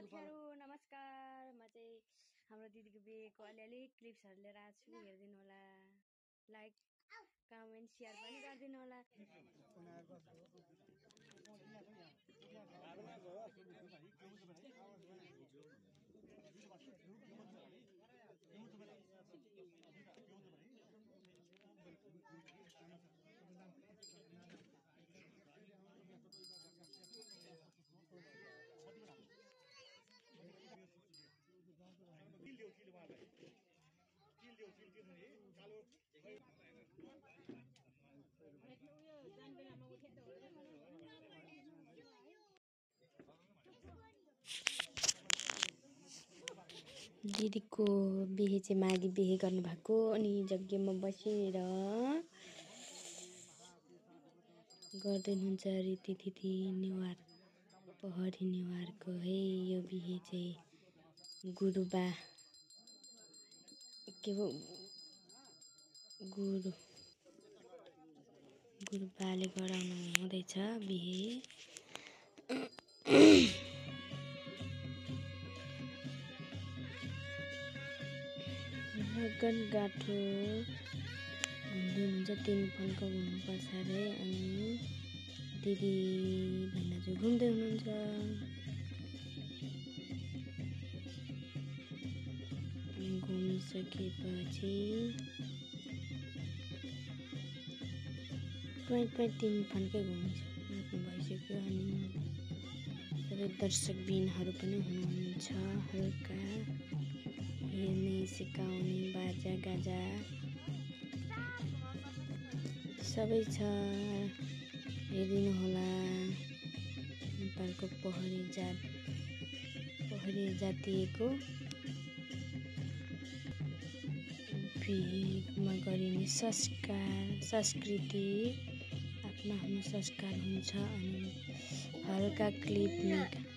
साथीहरु नमस्कार। म चाहिँ हाम्रो दिदीको बिहेको अलिअलि क्लिप्सहरु लिएर आएको छु, हेरिदिनु होला। लाइक कमेन्ट शेयर पनि गरिदिनु होला। दिदीको बिहे चाहिँ माघी बिहे गर्नुभएको अनि यज्ञमा बसेर गर्दै हुनुहुन्छ रीतिथिति नेवार पहरी नेवारको है यो बिहे चाहिँ गुरुबा के हो गुरुबाले गराउनु हुँदैछ बिहे। लगन गाठो घुम्दै हुनुहुन्छ, 3 फन्को घुम्नुपर्छ अरे अनि दिदी भिनाजु घुम्दै हुनुहुन्छ। घुमिसकेपछि 3 फन्कै घुमिसक्नु भइसक्यो अनि सबै दर्शकबिनहरू पनि हुनुहुन्छ। हल्का हेर्ने सिकाउने बाजा गाजा सबै छ, हेरिदिनु होला। नेपालको पहरी जातिको बिहेमा गरिने संस्कृति आफ्नो संस्कार हुन्छ अनि हल्का क्लिप निकाल्नु